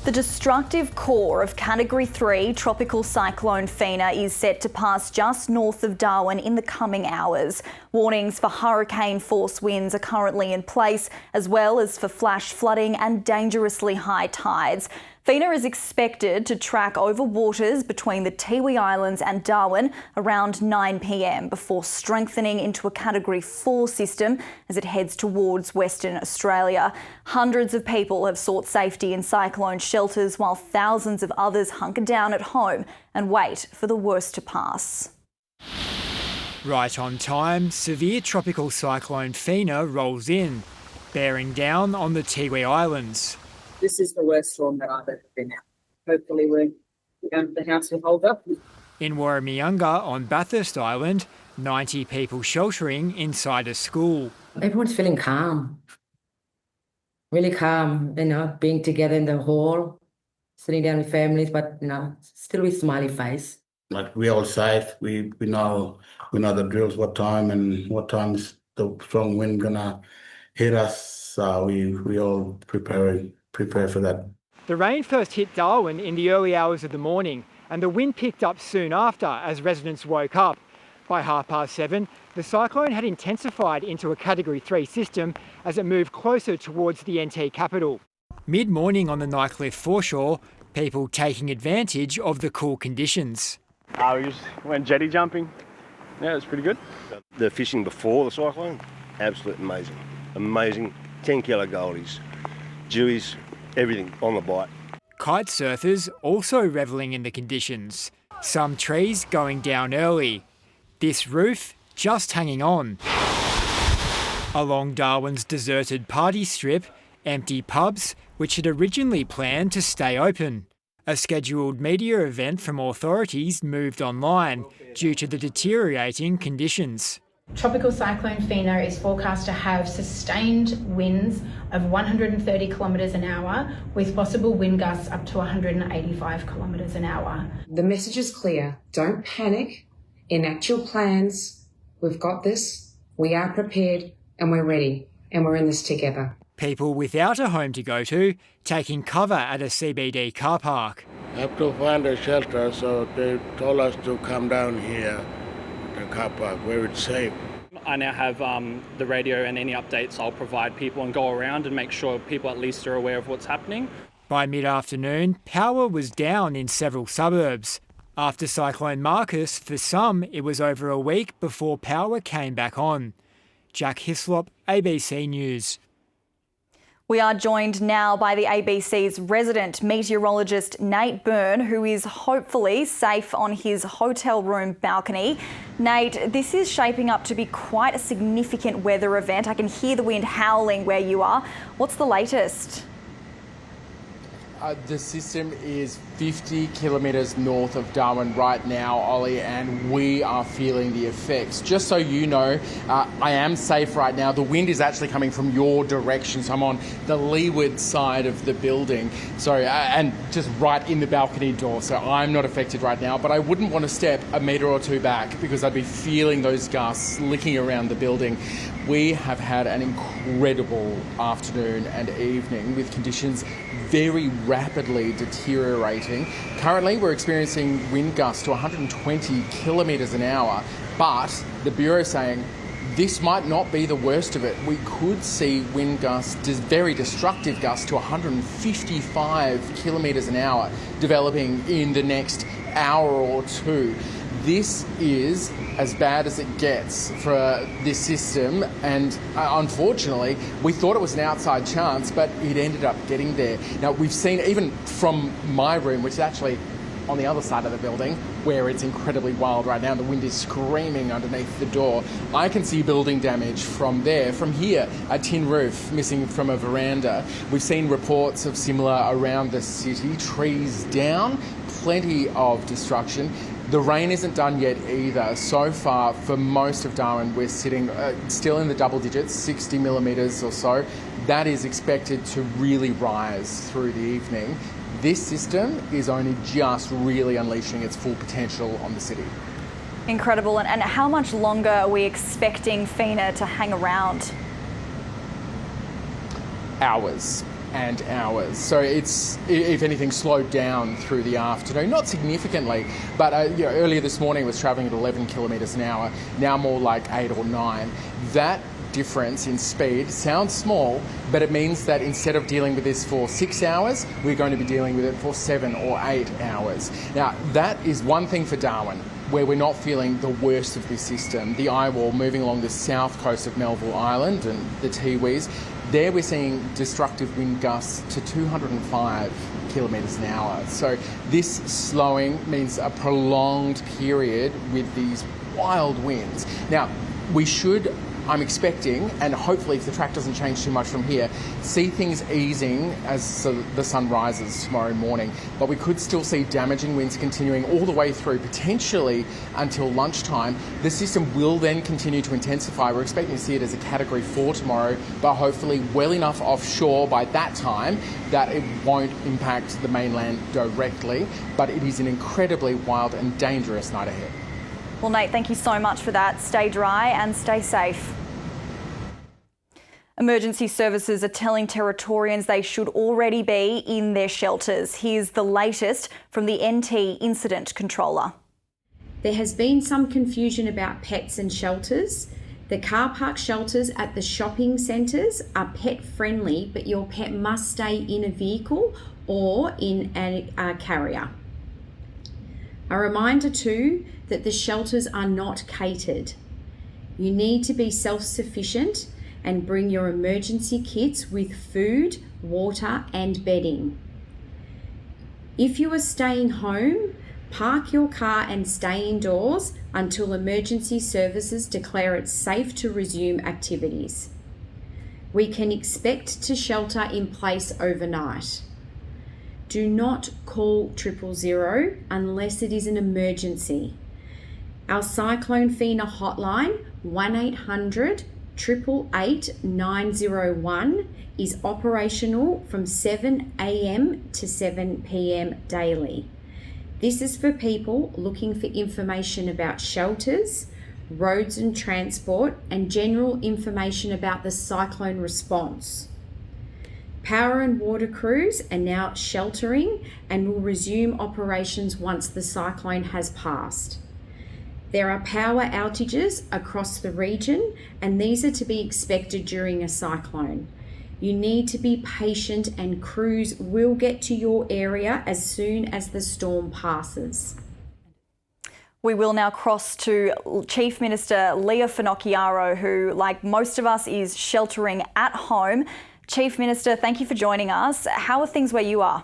The destructive core of Category 3 Tropical Cyclone Fina is set to pass just north of Darwin in the coming hours. Warnings for hurricane-force winds are currently in place, as well as for flash flooding and dangerously high tides. Fina is expected to track over waters between the Tiwi Islands and Darwin around 9 p.m. before strengthening into a Category 4 system as it heads towards Western Australia. Hundreds of people have sought safety in cyclone shelters, while thousands of others hunker down at home and wait for the worst to pass. Right on time, severe tropical cyclone Fina rolls in, bearing down on the Tiwi Islands. This is the worst storm that I've ever been at. Hopefully the house will hold up. In Warramiunga on Bathurst Island, 90 people sheltering inside a school. Everyone's feeling calm, really calm, being together in the hall, sitting down with families, but, still with smiley face. Like, we're all safe. We know the drills, what time's the strong wind gonna hit us. So we all prepare for that. The rain first hit Darwin in the early hours of the morning, and the wind picked up soon after as residents woke up. By 7:30, the cyclone had intensified into a Category 3 system as it moved closer towards the NT capital. Mid-morning on the Nycliffe foreshore, people taking advantage of the cool conditions. We just went jetty jumping. Yeah, it was pretty good. The fishing before the cyclone, absolutely amazing. Amazing 10-kilo goldies, dewies, everything on the bite. Kite surfers also revelling in the conditions. Some trees going down early. This roof just hanging on. Along Darwin's deserted party strip, empty pubs which had originally planned to stay open. A scheduled media event from authorities moved online due to the deteriorating conditions. Tropical Cyclone Fina is forecast to have sustained winds of 130 kilometres an hour, with possible wind gusts up to 185 kilometres an hour. The message is clear. Don't panic. Enact your plans. We've got this. We are prepared and we're ready, and we're in this together. People without a home to go to taking cover at a CBD car park. Have to find a shelter, so they told us to come down here, the car park, where it's safe. I now have the radio, and any updates I'll provide people and go around and make sure people at least are aware of what's happening. By mid-afternoon, power was down in several suburbs. After Cyclone Marcus, for some, it was over a week before power came back on. Jack Hislop, ABC News. We are joined now by the ABC's resident meteorologist, Nate Byrne, who is hopefully safe on his hotel room balcony. Nate, this is shaping up to be quite a significant weather event. I can hear the wind howling where you are. What's the latest? The system is 50 kilometres north of Darwin right now, Ollie, and we are feeling the effects. Just so you know, I am safe right now. The wind is actually coming from your direction, so I'm on the leeward side of the building. And just right in the balcony door, so I'm not affected right now, but I wouldn't want to step a metre or two back because I'd be feeling those gusts licking around the building. We have had an incredible afternoon and evening with conditions very rapidly deteriorating. Currently, we're experiencing wind gusts to 120 kilometres an hour, but the Bureau is saying this might not be the worst of it. We could see wind gusts, very destructive gusts to 155 kilometres an hour developing in the next hour or two. This is as bad as it gets for this system, and unfortunately we thought it was an outside chance, but it ended up getting there. Now, we've seen, even from my room, which is actually on the other side of the building where it's incredibly wild right now, the wind is screaming underneath the door, I can see building damage from there. From here, a tin roof missing from a veranda. We've seen reports of similar around the city, trees down, plenty of destruction. The rain isn't done yet either. So far, for most of Darwin, we're sitting still in the double digits, 60 millimetres or so. That is expected to really rise through the evening. This system is only just really unleashing its full potential on the city. Incredible. And how much longer are we expecting Fina to hang around? Hours. and hours. So it's, if anything, slowed down through the afternoon, not significantly, but earlier this morning it was travelling at 11 kilometres an hour, now more like 8 or 9. That difference in speed sounds small, but it means that instead of dealing with this for 6 hours, we're going to be dealing with it for 7 or 8 hours. Now, that is one thing for Darwin, where we're not feeling the worst of this system. The eye wall moving along the south coast of Melville Island and the Tiwis, there we're seeing destructive wind gusts to 205 kilometres an hour. So this slowing means a prolonged period with these wild winds. Now, we should, I'm expecting, and hopefully if the track doesn't change too much from here, see things easing as the sun rises tomorrow morning. But we could still see damaging winds continuing all the way through, potentially until lunchtime. The system will then continue to intensify. We're expecting to see it as a Category 4 tomorrow, but hopefully well enough offshore by that time that it won't impact the mainland directly. But it is an incredibly wild and dangerous night ahead. Well, Nate, thank you so much for that. Stay dry and stay safe. Emergency services are telling Territorians they should already be in their shelters. Here's the latest from the NT Incident Controller. There has been some confusion about pets and shelters. The car park shelters at the shopping centres are pet friendly, but your pet must stay in a vehicle or in a carrier. A reminder too that the shelters are not catered. You need to be self-sufficient and bring your emergency kits with food, water and bedding. If you are staying home, park your car and stay indoors until emergency services declare it safe to resume activities. We can expect to shelter in place overnight. Do not call 000 unless it is an emergency. Our Cyclone Fina hotline, 1800 888 901, is operational from 7 a.m. to 7 p.m. daily. This is for people looking for information about shelters, roads and transport, and general information about the cyclone response. Power and water crews are now sheltering and will resume operations once the cyclone has passed. There are power outages across the region, and these are to be expected during a cyclone. You need to be patient and crews will get to your area as soon as the storm passes. We will now cross to Chief Minister Leah Finocchiaro, who, like most of us, is sheltering at home. Chief Minister, thank you for joining us. How are things where you are?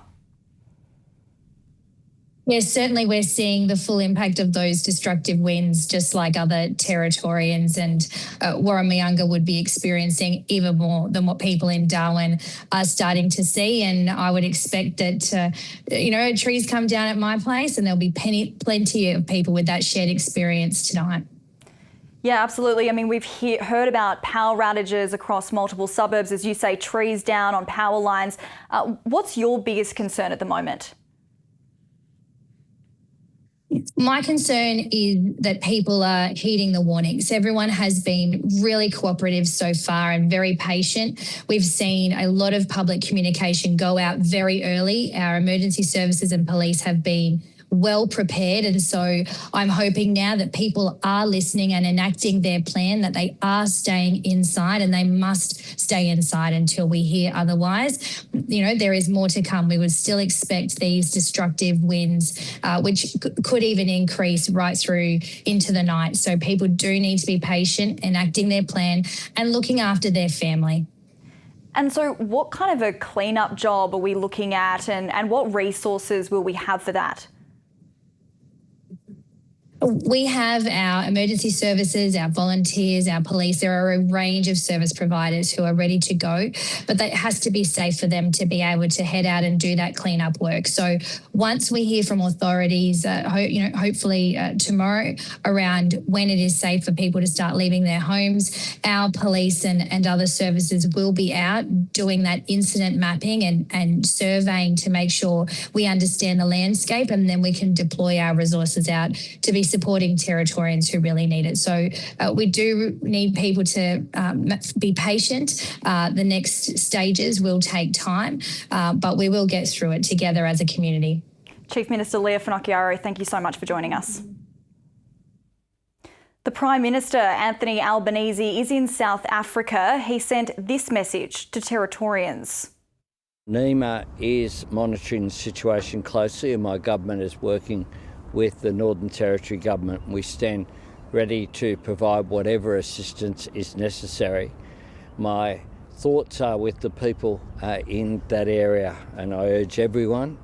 Yes, certainly we're seeing the full impact of those destructive winds, just like other Territorians, and Warramayunga would be experiencing even more than what people in Darwin are starting to see. And I would expect that, trees come down at my place and there'll be plenty of people with that shared experience tonight. Yeah, absolutely. I mean, we've heard about power outages across multiple suburbs, as you say, trees down on power lines. What's your biggest concern at the moment? My concern is that people are heeding the warnings. Everyone has been really cooperative so far and very patient. We've seen a lot of public communication go out very early. Our emergency services and police have been well prepared, and so I'm hoping now that people are listening and enacting their plan, that they are staying inside, and they must stay inside until we hear otherwise. There is more to come. We would still expect these destructive winds, which could even increase right through into the night. So people do need to be patient, enacting their plan and looking after their family. And so what kind of a cleanup job are we looking at, and what resources will we have for that? We have our emergency services, our volunteers, our police. There are a range of service providers who are ready to go, but it has to be safe for them to be able to head out and do that cleanup work. So once we hear from authorities, hopefully tomorrow, around when it is safe for people to start leaving their homes, our police and other services will be out doing that incident mapping and surveying to make sure we understand the landscape, and then we can deploy our resources out to be supporting Territorians who really need it. So we do need people to be patient. The next stages will take time, but we will get through it together as a community. Chief Minister Leah Finocchiaro, thank you so much for joining us. The Prime Minister, Anthony Albanese, is in South Africa. He sent this message to Territorians. NEMA is monitoring the situation closely, and my government is working with the Northern Territory government. We stand ready to provide whatever assistance is necessary. My thoughts are with the people in that area, and I urge everyone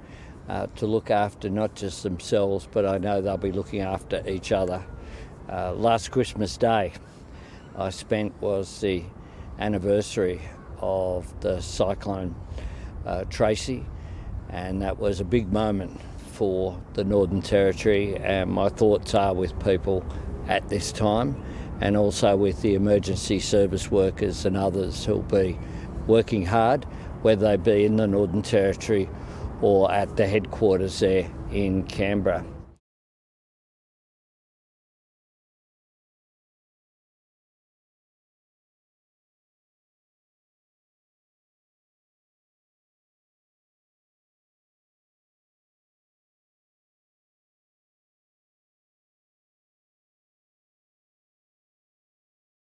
to look after not just themselves, but I know they'll be looking after each other. Last Christmas Day was the anniversary of the cyclone Tracy, and that was a big moment for the Northern Territory, and my thoughts are with people at this time, and also with the emergency service workers and others who'll be working hard, whether they be in the Northern Territory or at the headquarters there in Canberra.